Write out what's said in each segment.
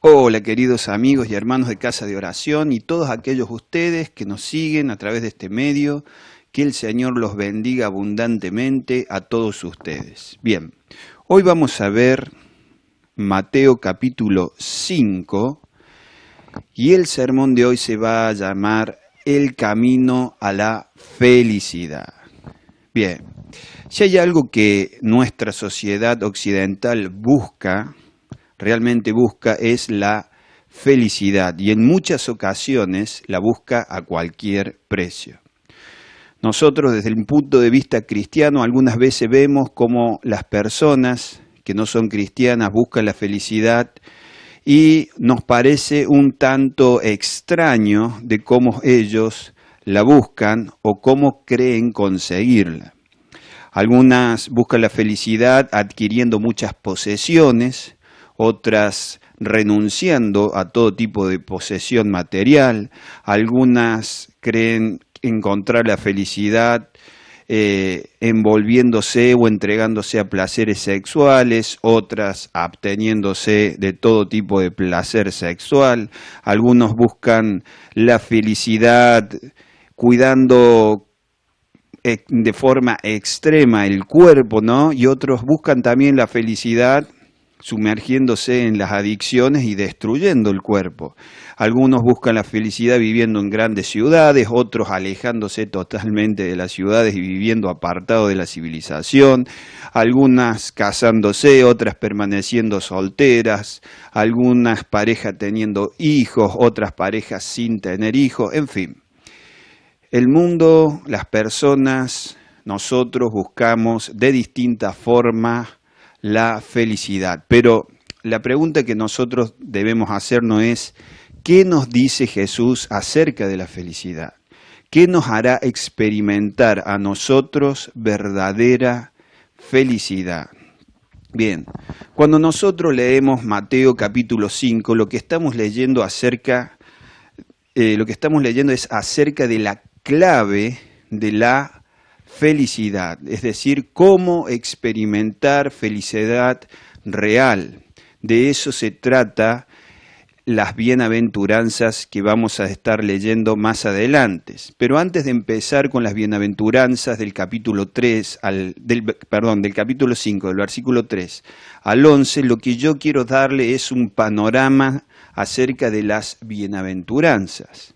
Hola queridos amigos y hermanos de Casa de Oración y todos aquellos ustedes que nos siguen a través de este medio, que el Señor los bendiga abundantemente a todos ustedes. Bien, hoy vamos a ver Mateo capítulo 5 y el sermón de hoy se va a llamar El camino a la felicidad. Bien, si hay algo que nuestra sociedad occidental realmente busca, es la felicidad y en muchas ocasiones la busca a cualquier precio. Nosotros desde el punto de vista cristiano algunas veces vemos cómo las personas que no son cristianas buscan la felicidad y nos parece un tanto extraño de cómo ellos la buscan o cómo creen conseguirla. Algunas buscan la felicidad adquiriendo muchas posesiones, otras renunciando a todo tipo de posesión material, algunas creen encontrar la felicidad envolviéndose o entregándose a placeres sexuales, otras absteniéndose de todo tipo de placer sexual, algunos buscan la felicidad cuidando de forma extrema el cuerpo, ¿no? Y otros buscan también la felicidad sumergiéndose en las adicciones y destruyendo el cuerpo. Algunos buscan la felicidad viviendo en grandes ciudades, otros alejándose totalmente de las ciudades y viviendo apartado de la civilización, algunas casándose, otras permaneciendo solteras, algunas parejas teniendo hijos, otras parejas sin tener hijos, en fin. El mundo, las personas, nosotros buscamos de distintas formas la felicidad, pero la pregunta que nosotros debemos hacernos es, ¿qué nos dice Jesús acerca de la felicidad? ¿Qué nos hará experimentar a nosotros verdadera felicidad? Bien, cuando nosotros leemos Mateo capítulo 5, lo que estamos leyendo es acerca de la clave de la felicidad, es decir, cómo experimentar felicidad real. De eso se trata las bienaventuranzas que vamos a estar leyendo más adelante. Pero antes de empezar con las bienaventuranzas del capítulo 5, del versículo 3 al 11, lo que yo quiero darle es un panorama acerca de las bienaventuranzas.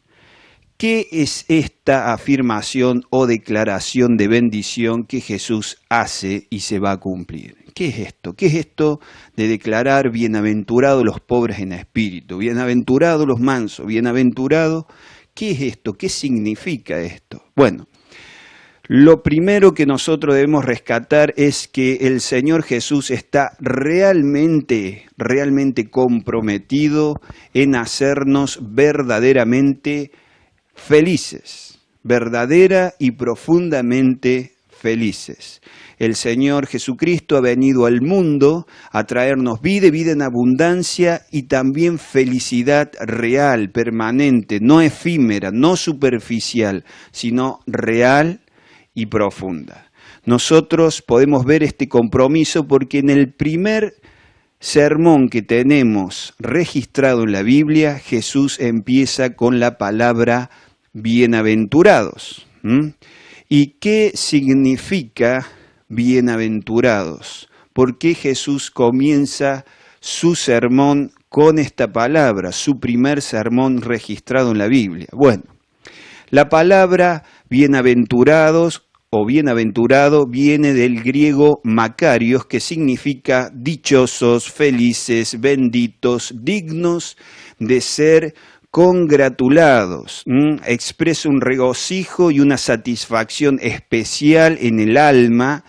¿Qué es esta afirmación o declaración de bendición que Jesús hace y se va a cumplir? ¿Qué es esto? ¿Qué es esto de declarar bienaventurados los pobres en espíritu, bienaventurados los mansos, bienaventurados? ¿Qué es esto? ¿Qué significa esto? Bueno, lo primero que nosotros debemos rescatar es que el Señor Jesús está realmente comprometido en hacernos verdaderamente felices, verdadera y profundamente felices. El Señor Jesucristo ha venido al mundo a traernos vida en abundancia y también felicidad real, permanente, no efímera, no superficial, sino real y profunda. Nosotros podemos ver este compromiso porque en el primer sermón que tenemos registrado en la Biblia, Jesús empieza con la palabra bienaventurados. ¿Y qué significa bienaventurados? ¿Por qué Jesús comienza su sermón con esta palabra, su primer sermón registrado en la Biblia? Bueno, la palabra bienaventurados o bienaventurado viene del griego makarios, que significa dichosos, felices, benditos, dignos de ser congratulados. Expresa un regocijo y una satisfacción especial en el alma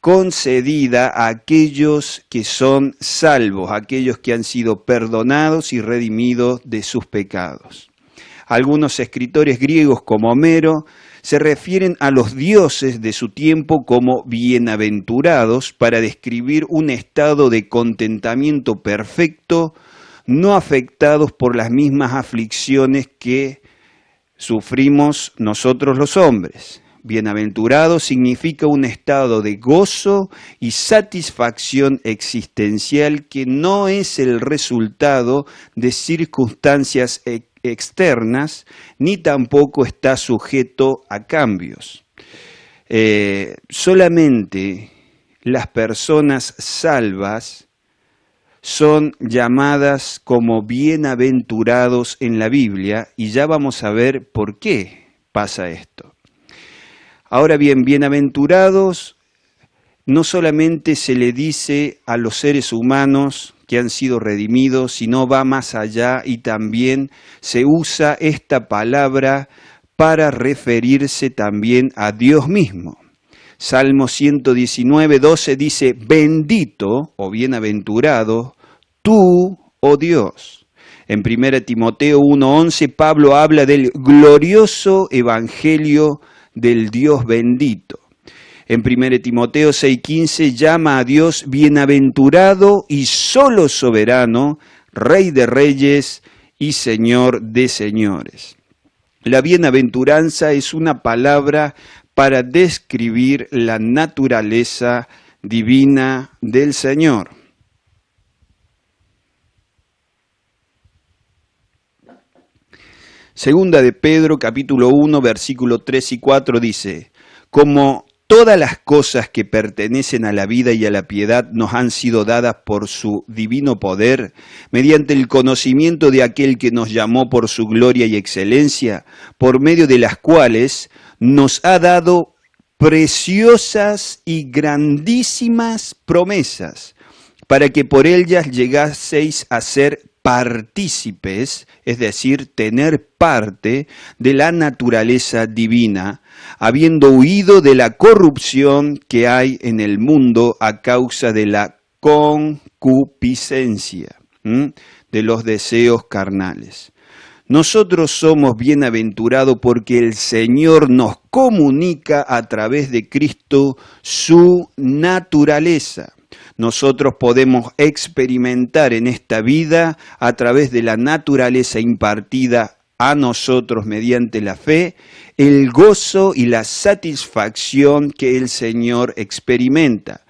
concedida a aquellos que son salvos, aquellos que han sido perdonados y redimidos de sus pecados. Algunos escritores griegos como Homero se refieren a los dioses de su tiempo como bienaventurados para describir un estado de contentamiento perfecto, no afectados por las mismas aflicciones que sufrimos nosotros los hombres. bienaventurado significa un estado de gozo y satisfacción existencial que no es el resultado de circunstancias externas, ni tampoco está sujeto a cambios. Solamente las personas salvas son llamadas como bienaventurados en la Biblia, y ya vamos a ver por qué pasa esto. Ahora bien, bienaventurados no solamente se le dice a los seres humanos que han sido redimidos, sino va más allá y también se usa esta palabra para referirse también a Dios mismo. Salmo 119:12 dice, bendito o bienaventurado tú, oh Dios. En 1 Timoteo 1:11 Pablo habla del glorioso evangelio del Dios bendito. En 1 Timoteo 6:15 llama a Dios bienaventurado y solo soberano, Rey de reyes y Señor de señores. La bienaventuranza es una palabra para describir la naturaleza divina del Señor. Segunda de Pedro, capítulo 1, versículo 3 y 4 dice, como todas las cosas que pertenecen a la vida y a la piedad nos han sido dadas por su divino poder, mediante el conocimiento de aquel que nos llamó por su gloria y excelencia, por medio de las cuales nos ha dado preciosas y grandísimas promesas, para que por ellas llegaseis a ser partícipes, es decir, tener parte de la naturaleza divina, habiendo huido de la corrupción que hay en el mundo a causa de la concupiscencia, de los deseos carnales. Nosotros somos bienaventurados porque el Señor nos comunica a través de Cristo su naturaleza. Nosotros podemos experimentar en esta vida a través de la naturaleza impartida a nosotros mediante la fe, el gozo y la satisfacción que el Señor experimenta.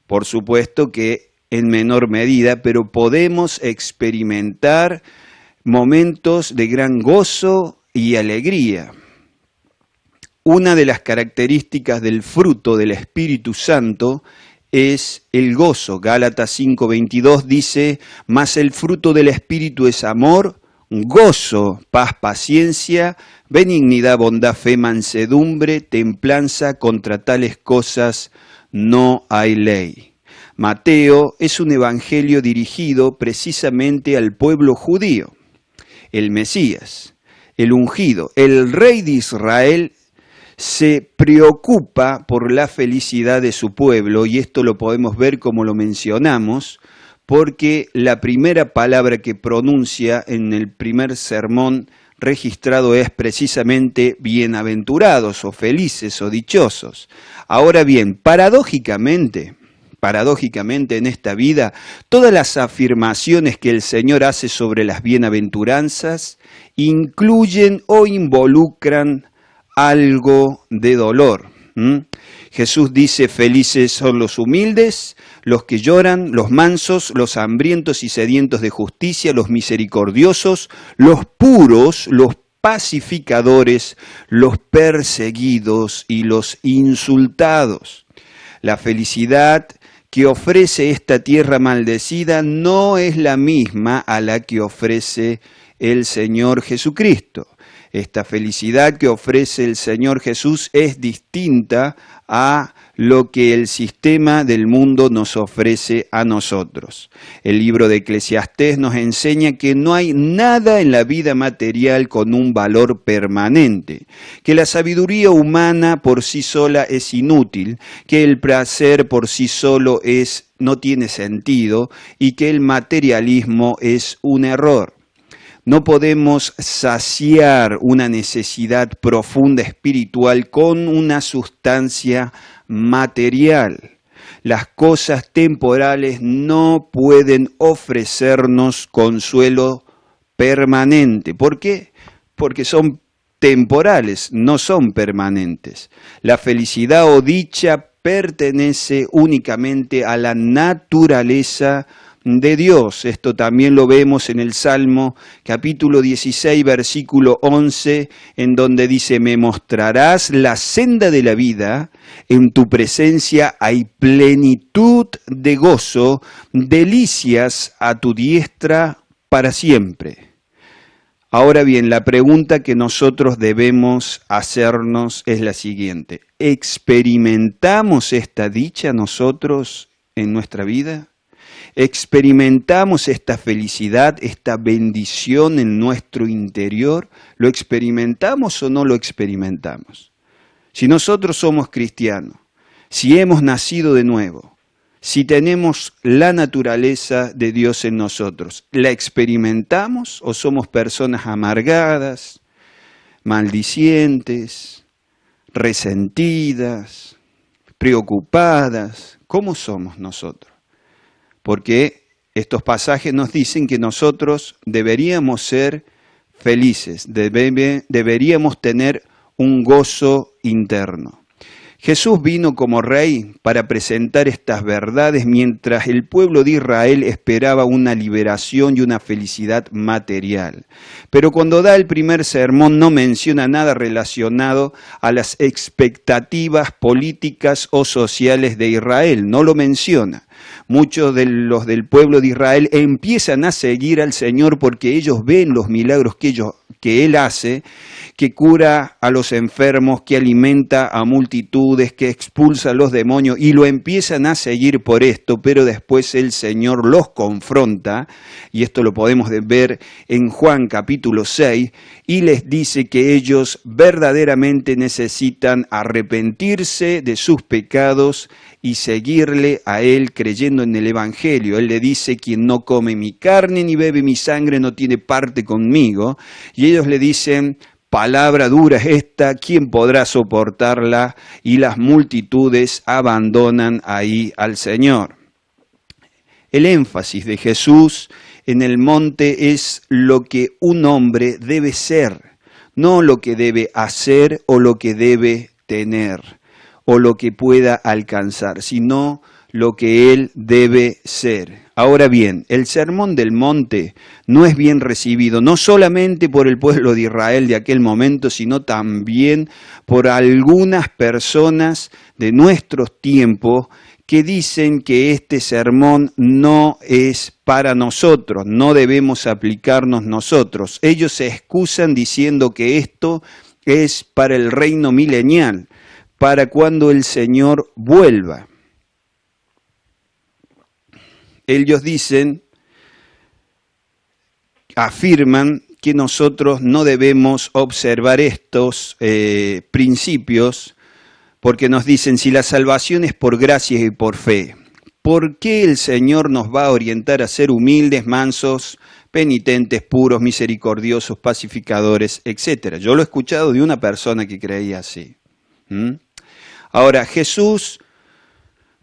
Por supuesto que en menor medida, pero podemos experimentar momentos de gran gozo y alegría. Una de las características del fruto del Espíritu Santo es el gozo. Gálatas 5:22 dice, mas el fruto del Espíritu es amor, gozo, paz, paciencia, benignidad, bondad, fe, mansedumbre, templanza, contra tales cosas no hay ley. Mateo es un evangelio dirigido precisamente al pueblo judío. El Mesías, el ungido, el Rey de Israel, se preocupa por la felicidad de su pueblo, y esto lo podemos ver como lo mencionamos, porque la primera palabra que pronuncia en el primer sermón registrado es precisamente bienaventurados o felices o dichosos. Ahora bien, paradójicamente en esta vida, todas las afirmaciones que el Señor hace sobre las bienaventuranzas incluyen o involucran algo de dolor. Jesús dice, felices son los humildes, los que lloran, los mansos, los hambrientos y sedientos de justicia, los misericordiosos, los puros, los pacificadores, los perseguidos y los insultados. La felicidad que ofrece esta tierra maldecida no es la misma a la que ofrece el Señor Jesucristo. Esta felicidad que ofrece el Señor Jesús es distinta a lo que el sistema del mundo nos ofrece a nosotros. El libro de Eclesiastés nos enseña que no hay nada en la vida material con un valor permanente, que la sabiduría humana por sí sola es inútil, que el placer por sí solo no tiene sentido y que el materialismo es un error. No podemos saciar una necesidad profunda espiritual con una sustancia material. Las cosas temporales no pueden ofrecernos consuelo permanente. ¿Por qué? Porque son temporales, no son permanentes. La felicidad o dicha pertenece únicamente a la naturaleza de Dios. Esto también lo vemos en el Salmo capítulo 16, versículo 11, en donde dice: me mostrarás la senda de la vida, en tu presencia hay plenitud de gozo, delicias a tu diestra para siempre. Ahora bien, la pregunta que nosotros debemos hacernos es la siguiente: ¿experimentamos esta dicha nosotros en nuestra vida? ¿Experimentamos esta felicidad, esta bendición en nuestro interior? ¿Lo experimentamos o no lo experimentamos? Si nosotros somos cristianos, si hemos nacido de nuevo, si tenemos la naturaleza de Dios en nosotros, ¿la experimentamos o somos personas amargadas, maldicientes, resentidas, preocupadas? ¿Cómo somos nosotros? Porque estos pasajes nos dicen que nosotros deberíamos ser felices, deberíamos tener un gozo interno. Jesús vino como rey para presentar estas verdades mientras el pueblo de Israel esperaba una liberación y una felicidad material. Pero cuando da el primer sermón no menciona nada relacionado a las expectativas políticas o sociales de Israel, no lo menciona. Muchos de los del pueblo de Israel empiezan a seguir al Señor porque ellos ven los milagros que Él hace, que cura a los enfermos, que alimenta a multitudes, que expulsa a los demonios, y lo empiezan a seguir por esto, pero después el Señor los confronta, y esto lo podemos ver en Juan capítulo 6, y les dice que ellos verdaderamente necesitan arrepentirse de sus pecados y seguirle a Él creyendo en el Evangelio. Él le dice: quien no come mi carne ni bebe mi sangre no tiene parte conmigo. Y ellos le dicen: palabra dura es esta, ¿quién podrá soportarla? Y las multitudes abandonan ahí al Señor. El énfasis de Jesús en el monte es lo que un hombre debe ser, no lo que debe hacer o lo que debe tener o lo que pueda alcanzar, sino lo que él debe ser. Ahora bien, el sermón del monte no es bien recibido, no solamente por el pueblo de Israel de aquel momento, sino también por algunas personas de nuestros tiempos que dicen que este sermón no es para nosotros, no debemos aplicarnos nosotros. Ellos se excusan diciendo que esto es para el reino milenial, para cuando el Señor vuelva. Ellos afirman que nosotros no debemos observar estos principios porque nos dicen: si la salvación es por gracia y por fe, ¿por qué el Señor nos va a orientar a ser humildes, mansos, penitentes, puros, misericordiosos, pacificadores, etcétera? Yo lo he escuchado de una persona que creía así. Ahora, Jesús,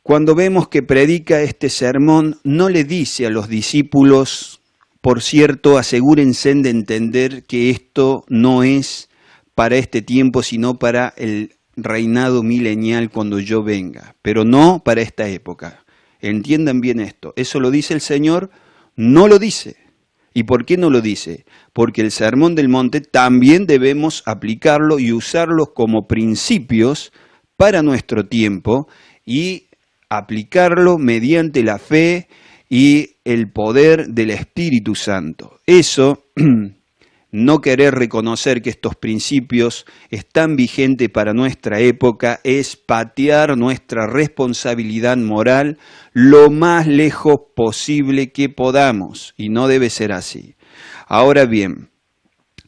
cuando vemos que predica este sermón, no le dice a los discípulos: por cierto, asegúrense de entender que esto no es para este tiempo, sino para el reinado milenial cuando yo venga, pero no para esta época. Entiendan bien esto. ¿Eso lo dice el Señor? No lo dice. ¿Y por qué no lo dice? Porque el Sermón del Monte también debemos aplicarlo y usarlo como principios para nuestro tiempo y aplicarlo mediante la fe y el poder del Espíritu Santo. Eso, no querer reconocer que estos principios están vigentes para nuestra época, es patear nuestra responsabilidad moral lo más lejos posible que podamos, y no debe ser así. Ahora bien,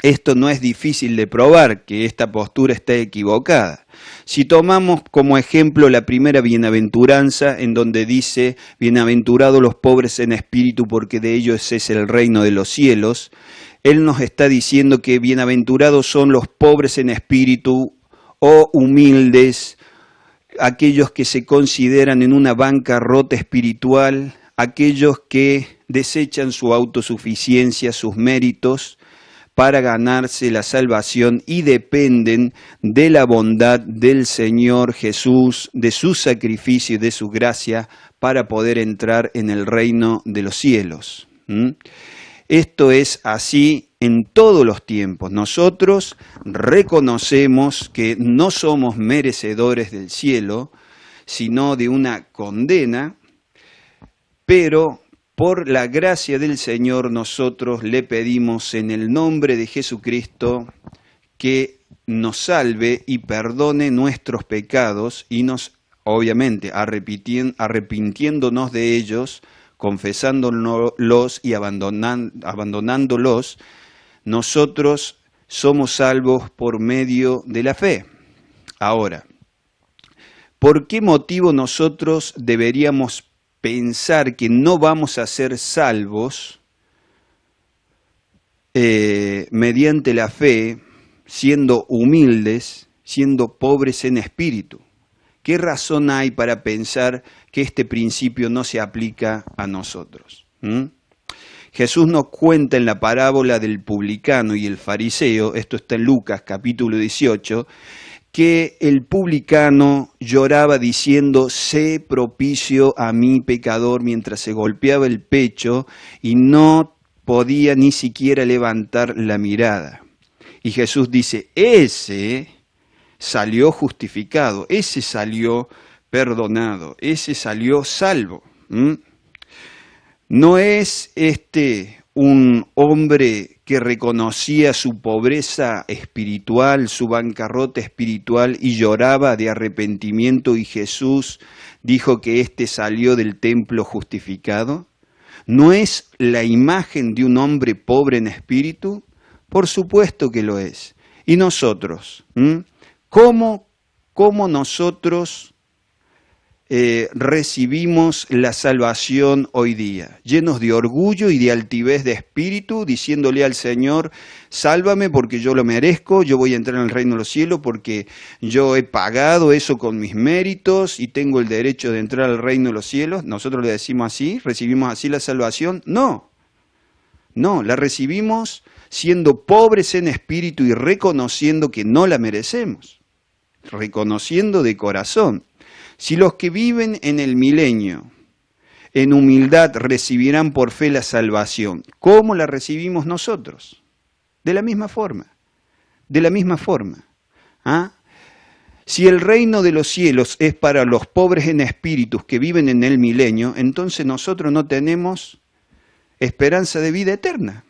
esto no es difícil de probar, que esta postura está equivocada. Si tomamos como ejemplo la primera bienaventuranza, en donde dice: bienaventurados los pobres en espíritu, porque de ellos es el reino de los cielos, Él nos está diciendo que bienaventurados son los pobres en espíritu o humildes, aquellos que se consideran en una bancarrota espiritual, aquellos que desechan su autosuficiencia, sus méritos, para ganarse la salvación y dependen de la bondad del Señor Jesús, de su sacrificio y de su gracia para poder entrar en el reino de los cielos. Esto es así en todos los tiempos. Nosotros reconocemos que no somos merecedores del cielo, sino de una condena, pero por la gracia del Señor nosotros le pedimos en el nombre de Jesucristo que nos salve y perdone nuestros pecados y nos, obviamente, arrepintiéndonos de ellos, confesándolos y abandonándolos, nosotros somos salvos por medio de la fe. Ahora, ¿por qué motivo nosotros deberíamos pensar que no vamos a ser salvos mediante la fe, siendo humildes, siendo pobres en espíritu? ¿Qué razón hay para pensar que este principio no se aplica a nosotros? Jesús nos cuenta en la parábola del publicano y el fariseo, esto está en Lucas capítulo 18, que el publicano lloraba diciendo, sé propicio a mi pecador, mientras se golpeaba el pecho y no podía ni siquiera levantar la mirada. Y Jesús dice, ese salió justificado, ese salió perdonado, ese salió salvo. No es un hombre que reconocía su pobreza espiritual, su bancarrota espiritual y lloraba de arrepentimiento y Jesús dijo que salió del templo justificado. ¿No es la imagen de un hombre pobre en espíritu? Por supuesto que lo es. ¿Y nosotros? ¿Cómo nosotros recibimos la salvación hoy día? Llenos de orgullo y de altivez de espíritu, diciéndole al Señor, sálvame porque yo lo merezco, yo voy a entrar en el reino de los cielos porque yo he pagado eso con mis méritos y tengo el derecho de entrar al reino de los cielos. ¿Nosotros le decimos así? ¿Recibimos así la salvación? No, la recibimos siendo pobres en espíritu y reconociendo que no la merecemos, reconociendo de corazón. Si los que viven en el milenio, en humildad, recibirán por fe la salvación, ¿cómo la recibimos nosotros? De la misma forma, Si el reino de los cielos es para los pobres en espíritu que viven en el milenio, entonces nosotros no tenemos esperanza de vida eterna.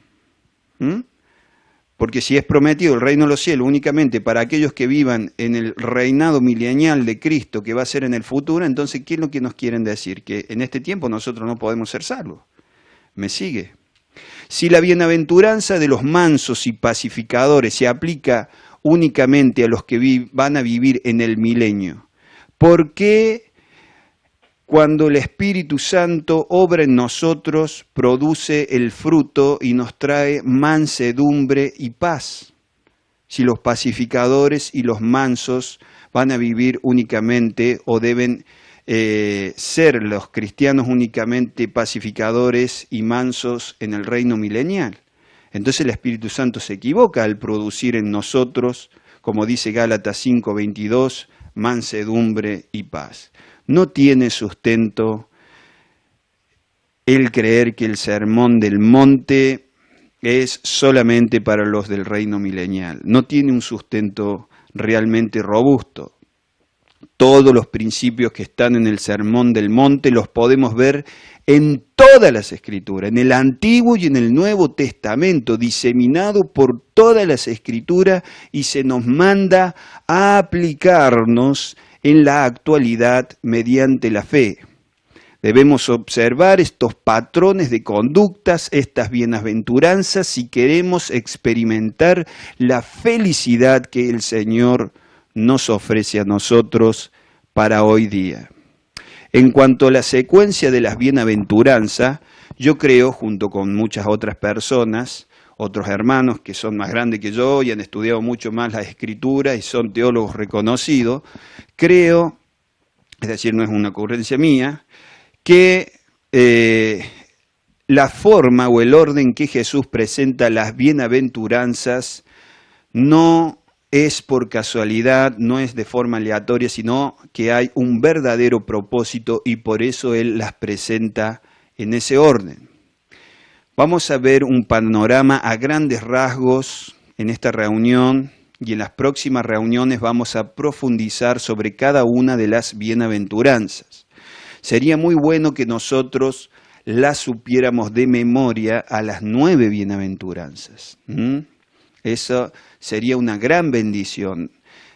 Porque si es prometido el reino de los cielos únicamente para aquellos que vivan en el reinado milenial de Cristo, que va a ser en el futuro, entonces, ¿qué es lo que nos quieren decir? Que en este tiempo nosotros no podemos ser salvos. ¿Me sigue? Si la bienaventuranza de los mansos y pacificadores se aplica únicamente a los que van a vivir en el milenio, ¿por qué cuando el Espíritu Santo obra en nosotros, produce el fruto y nos trae mansedumbre y paz? Si los pacificadores y los mansos van a vivir únicamente o deben ser los cristianos únicamente pacificadores y mansos en el reino milenial. Entonces el Espíritu Santo se equivoca al producir en nosotros, como dice Gálatas 5:22, mansedumbre y paz. No tiene sustento el creer que el sermón del monte es solamente para los del reino milenial. No tiene un sustento realmente robusto. Todos los principios que están en el sermón del monte los podemos ver en todas las escrituras, en el Antiguo y en el Nuevo Testamento, diseminado por todas las escrituras, y se nos manda a aplicarnos en la actualidad mediante la fe. Debemos observar estos patrones de conductas, estas bienaventuranzas, si queremos experimentar la felicidad que el Señor nos ofrece a nosotros para hoy día. En cuanto a la secuencia de las bienaventuranzas, yo creo, junto con muchas otras personas, otros hermanos que son más grandes que yo y han estudiado mucho más la Escritura y son teólogos reconocidos, creo, es decir, no es una ocurrencia mía, que la forma o el orden que Jesús presenta las bienaventuranzas no es por casualidad, no es de forma aleatoria, sino que hay un verdadero propósito y por eso Él las presenta en ese orden. Vamos a ver un panorama a grandes rasgos en esta reunión y en las próximas reuniones vamos a profundizar sobre cada una de las bienaventuranzas. Sería muy bueno que nosotros las supiéramos de memoria a las 9 bienaventuranzas. Eso sería una gran bendición.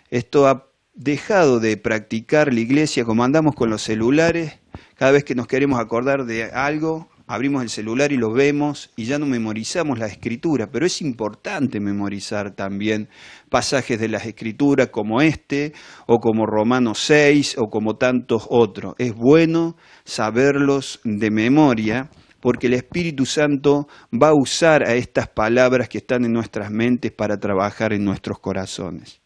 Esto ha dejado de practicar la iglesia como andamos con los celulares. Cada vez que nos queremos acordar de algo, abrimos el celular y lo vemos y ya no memorizamos la escritura. Pero es importante memorizar también pasajes de las escrituras como este, o como Romanos 6, o como tantos otros. Es bueno saberlos de memoria, porque el Espíritu Santo va a usar a estas palabras que están en nuestras mentes para trabajar en nuestros corazones.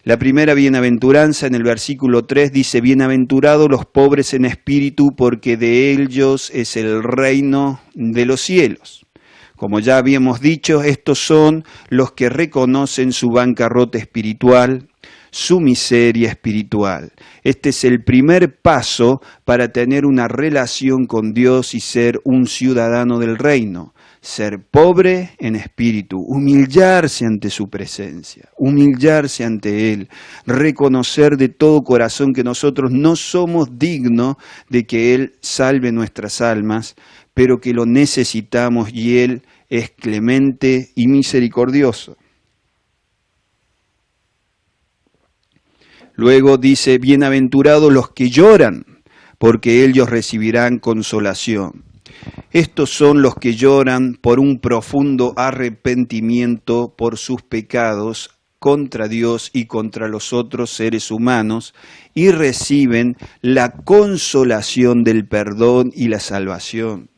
La primera bienaventuranza en el versículo 3 dice, bienaventurados los pobres en espíritu, porque de ellos es el reino de los cielos. Como ya habíamos dicho, estos son los que reconocen su bancarrota espiritual, su miseria espiritual. Este es el primer paso para tener una relación con Dios y ser un ciudadano del reino. Ser pobre en espíritu, humillarse ante su presencia, humillarse ante Él, reconocer de todo corazón que nosotros no somos dignos de que Él salve nuestras almas, pero que lo necesitamos y Él es clemente y misericordioso. Luego dice, bienaventurados los que lloran, porque ellos recibirán consolación. Estos son los que lloran por un profundo arrepentimiento por sus pecados contra Dios y contra los otros seres humanos y reciben la consolación del perdón y la salvación.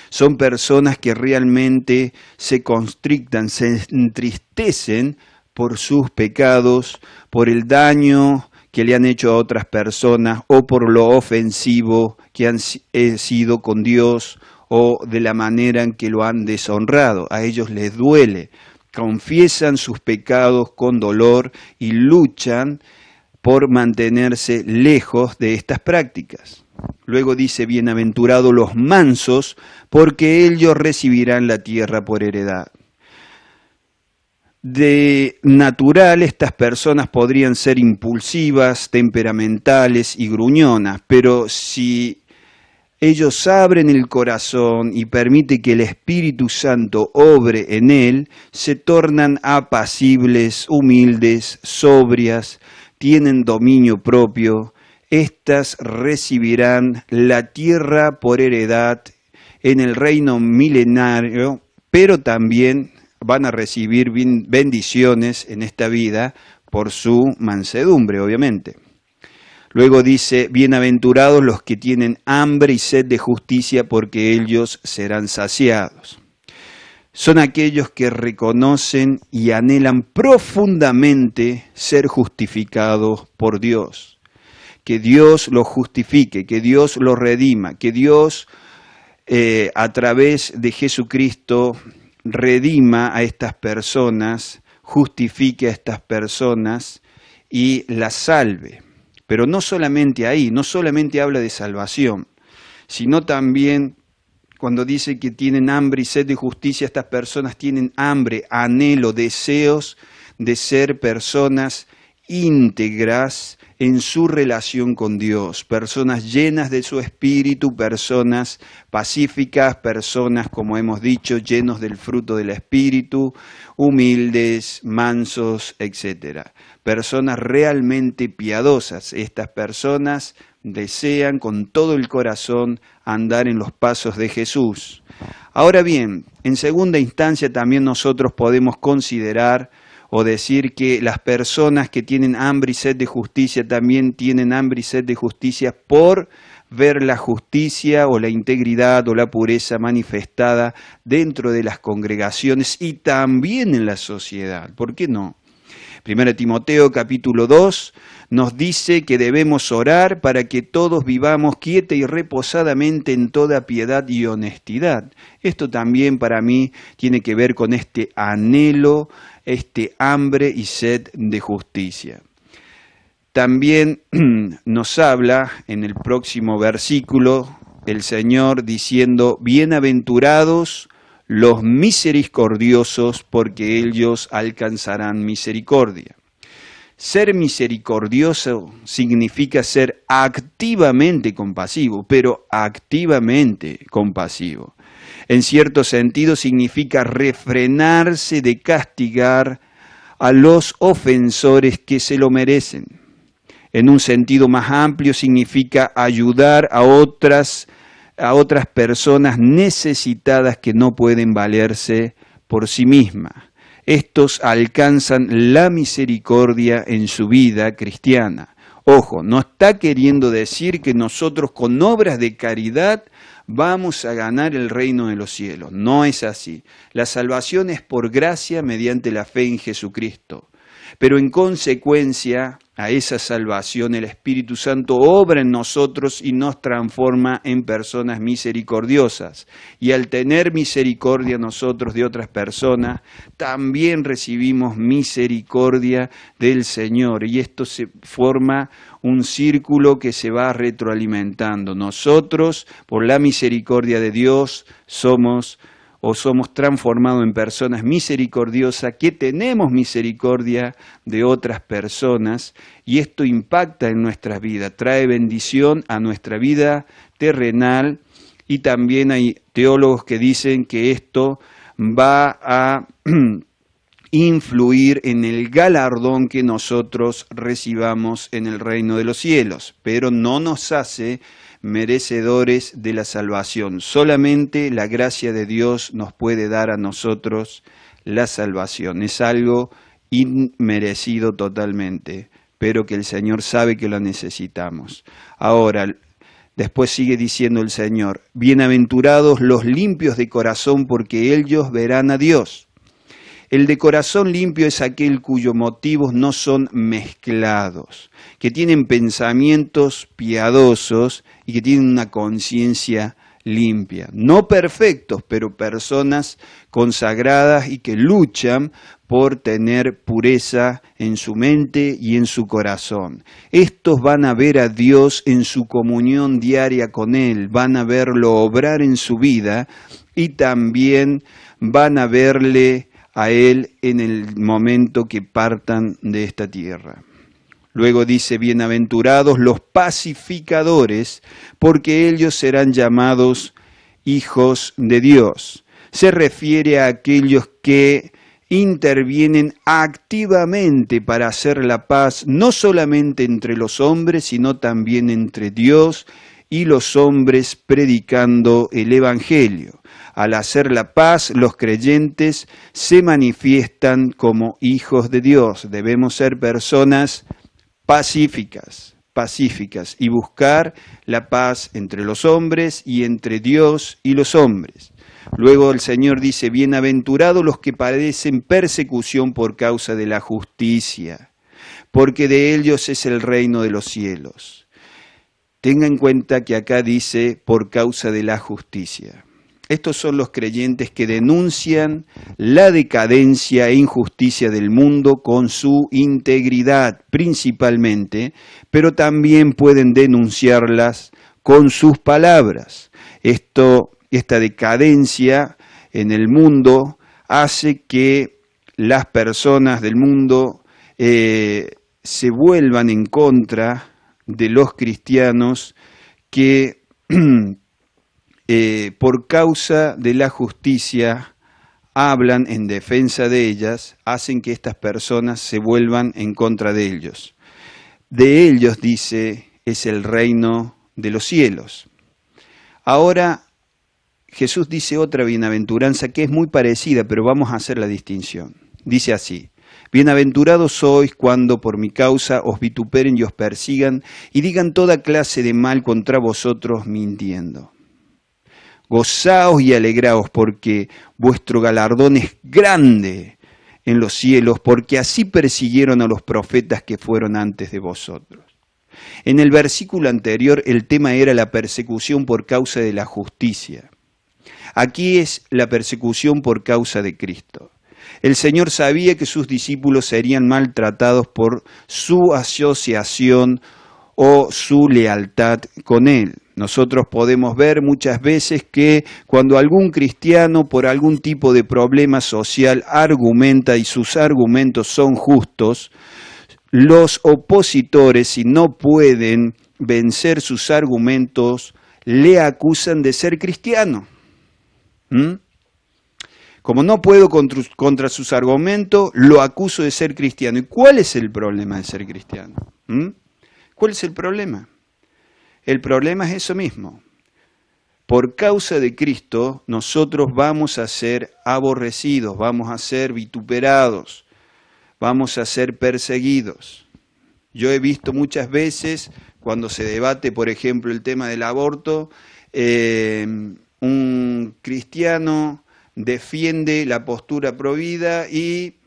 Son personas que realmente se constrictan, se entristecen por sus pecados, por el daño que le han hecho a otras personas o por lo ofensivo que han sido con Dios o de la manera en que lo han deshonrado. A ellos les duele, confiesan sus pecados con dolor y luchan por mantenerse lejos de estas prácticas. Luego dice, bienaventurados los mansos, porque ellos recibirán la tierra por heredad. De natural, estas personas podrían ser impulsivas, temperamentales y gruñonas, pero si ellos abren el corazón y permiten que el Espíritu Santo obre en él, se tornan apacibles, humildes, sobrias, tienen dominio propio. Estas recibirán la tierra por heredad en el reino milenario, pero también van a recibir bendiciones en esta vida por su mansedumbre, obviamente. Luego dice, bienaventurados los que tienen hambre y sed de justicia, porque ellos serán saciados. Son aquellos que reconocen y anhelan profundamente ser justificados por Dios. Que Dios los justifique, que Dios los redima, que Dios a través de Jesucristo redima a estas personas, justifique a estas personas y las salve. Pero no solamente ahí, no solamente habla de salvación, sino también cuando dice que tienen hambre y sed de justicia, estas personas tienen hambre, anhelo, deseos de ser personas íntegras en su relación con Dios, personas llenas de su espíritu, personas pacíficas, personas, como hemos dicho, llenos del fruto del espíritu, humildes, mansos, etc. Personas realmente piadosas. Estas personas desean con todo el corazón andar en los pasos de Jesús. Ahora bien, en segunda instancia también nosotros podemos considerar o decir que las personas que tienen hambre y sed de justicia también tienen hambre y sed de justicia por ver la justicia o la integridad o la pureza manifestada dentro de las congregaciones y también en la sociedad. ¿Por qué no? 1 Timoteo capítulo 2 nos dice que debemos orar para que todos vivamos quieta y reposadamente en toda piedad y honestidad. Esto también para mí tiene que ver con este anhelo, este hambre y sed de justicia. También nos habla en el próximo versículo el Señor diciendo, bienaventurados los misericordiosos, porque ellos alcanzarán misericordia. Ser misericordioso significa ser activamente compasivo, pero activamente compasivo. En cierto sentido significa refrenarse de castigar a los ofensores que se lo merecen. En un sentido más amplio significa ayudar a otras personas necesitadas que no pueden valerse por sí mismas. Estos alcanzan la misericordia en su vida cristiana. Ojo, no está queriendo decir que nosotros con obras de caridad vamos a ganar el reino de los cielos. No es así. La salvación es por gracia mediante la fe en Jesucristo. Pero en consecuencia a esa salvación el Espíritu Santo obra en nosotros y nos transforma en personas misericordiosas. Y al tener misericordia nosotros de otras personas, también recibimos misericordia del Señor. Y esto se forma un círculo que se va retroalimentando. Nosotros, por la misericordia de Dios, somos transformados en personas misericordiosas, que tenemos misericordia de otras personas, y esto impacta en nuestras vidas, trae bendición a nuestra vida terrenal, y también hay teólogos que dicen que esto va a influir en el galardón que nosotros recibamos en el reino de los cielos, pero no nos hace merecedores de la salvación. Solamente la gracia de Dios nos puede dar a nosotros la salvación. Es algo inmerecido totalmente, pero que el Señor sabe que lo necesitamos. Ahora, después sigue diciendo el Señor, bienaventurados los limpios de corazón, porque ellos verán a Dios. El de corazón limpio es aquel cuyos motivos no son mezclados, que tienen pensamientos piadosos y que tienen una conciencia limpia. No perfectos, pero personas consagradas y que luchan por tener pureza en su mente y en su corazón. Estos van a ver a Dios en su comunión diaria con Él, van a verlo obrar en su vida y también van a verle a Él en el momento que partan de esta tierra. Luego dice, bienaventurados los pacificadores, porque ellos serán llamados hijos de Dios. Se refiere a aquellos que intervienen activamente para hacer la paz, no solamente entre los hombres, sino también entre Dios y los hombres, predicando el Evangelio. Al hacer la paz, los creyentes se manifiestan como hijos de Dios. Debemos ser personas pacíficas y buscar la paz entre los hombres y entre Dios y los hombres. Luego el Señor dice, bienaventurados los que padecen persecución por causa de la justicia, porque de ellos es el reino de los cielos. Tenga en cuenta que acá dice, por causa de la justicia. Estos son los creyentes que denuncian la decadencia e injusticia del mundo con su integridad principalmente, pero también pueden denunciarlas con sus palabras. Esta decadencia en el mundo hace que las personas del mundo se vuelvan en contra de los cristianos que por causa de la justicia hablan en defensa de ellas, hacen que estas personas se vuelvan en contra de ellos. De ellos, dice, es el reino de los cielos. Ahora, Jesús dice otra bienaventuranza que es muy parecida, pero vamos a hacer la distinción. Dice así, bienaventurados sois cuando por mi causa os vituperen y os persigan y digan toda clase de mal contra vosotros mintiendo. Gozaos y alegraos porque vuestro galardón es grande en los cielos, porque así persiguieron a los profetas que fueron antes de vosotros. En el versículo anterior el tema era la persecución por causa de la justicia. Aquí es la persecución por causa de Cristo. El Señor sabía que sus discípulos serían maltratados por su asociación o su lealtad con Él. Nosotros podemos ver muchas veces que cuando algún cristiano por algún tipo de problema social argumenta y sus argumentos son justos, los opositores, si no pueden vencer sus argumentos, le acusan de ser cristiano. Como no puedo contra sus argumentos, lo acuso de ser cristiano. ¿Y cuál es el problema de ser cristiano? ¿Cuál es el problema? El problema es eso mismo. Por causa de Cristo, nosotros vamos a ser aborrecidos, vamos a ser vituperados, vamos a ser perseguidos. Yo he visto muchas veces, cuando se debate, por ejemplo, el tema del aborto, un cristiano defiende la postura provida y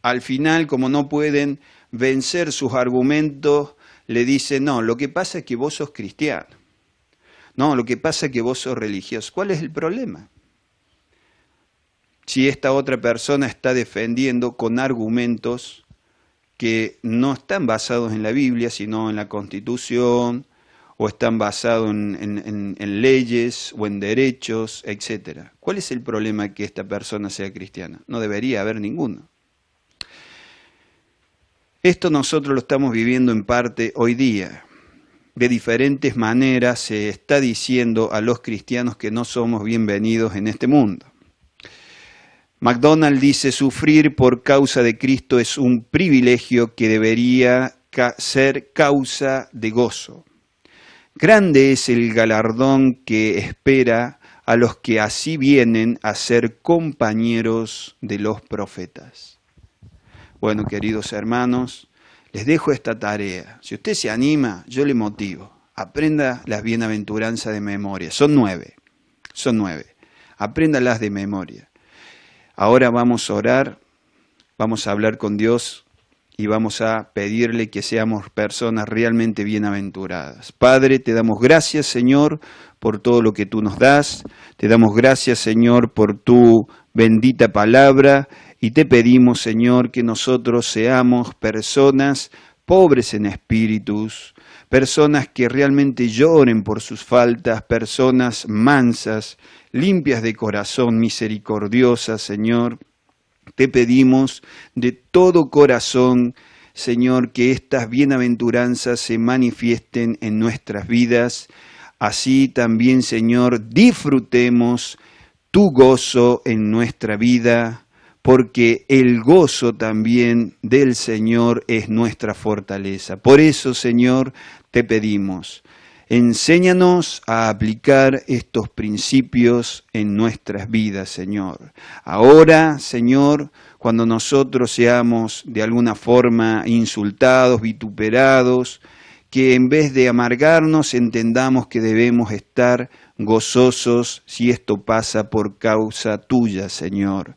al final, como no pueden vencer sus argumentos, le dice, no, lo que pasa es que vos sos cristiano. No, lo que pasa es que vos sos religioso. ¿Cuál es el problema? Si esta otra persona está defendiendo con argumentos que no están basados en la Biblia, sino en la Constitución, o están basados en leyes o en derechos, etc. ¿Cuál es el problema que esta persona sea cristiana? No debería haber ninguno. Esto nosotros lo estamos viviendo en parte hoy día. De diferentes maneras se está diciendo a los cristianos que no somos bienvenidos en este mundo. MacDonald dice, sufrir por causa de Cristo es un privilegio que debería ser causa de gozo. Grande es el galardón que espera a los que así vienen a ser compañeros de los profetas. Bueno, queridos hermanos, les dejo esta tarea. Si usted se anima, yo le motivo. Aprenda las bienaventuranzas de memoria. Son 9. Apréndalas de memoria. Ahora vamos a orar, vamos a hablar con Dios y vamos a pedirle que seamos personas realmente bienaventuradas. Padre, te damos gracias, Señor, por todo lo que tú nos das. Te damos gracias, Señor, por tu bendita palabra. Y te pedimos, Señor, que nosotros seamos personas pobres en espíritus, personas que realmente lloren por sus faltas, personas mansas, limpias de corazón, misericordiosas, Señor. Te pedimos de todo corazón, Señor, que estas bienaventuranzas se manifiesten en nuestras vidas. Así también, Señor, disfrutemos tu gozo en nuestra vida, porque el gozo también del Señor es nuestra fortaleza. Por eso, Señor, te pedimos, enséñanos a aplicar estos principios en nuestras vidas, Señor. Ahora, Señor, cuando nosotros seamos de alguna forma insultados, vituperados, que en vez de amargarnos entendamos que debemos estar gozosos si esto pasa por causa tuya, Señor.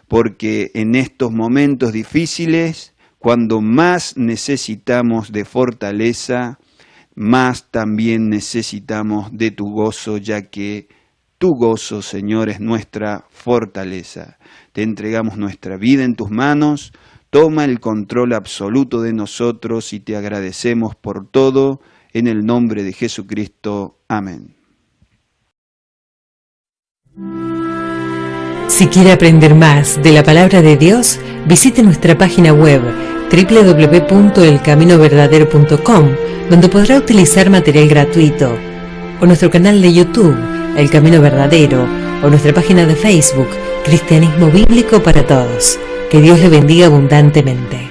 Porque en estos momentos difíciles, cuando más necesitamos de fortaleza, más también necesitamos de tu gozo, ya que tu gozo, Señor, es nuestra fortaleza. Te entregamos nuestra vida en tus manos, toma el control absoluto de nosotros y te agradecemos por todo, en el nombre de Jesucristo. Amén. Si quiere aprender más de la Palabra de Dios, visite nuestra página web www.elcaminoverdadero.com, donde podrá utilizar material gratuito, o nuestro canal de YouTube, El Camino Verdadero, o nuestra página de Facebook, Cristianismo Bíblico para Todos. Que Dios le bendiga abundantemente.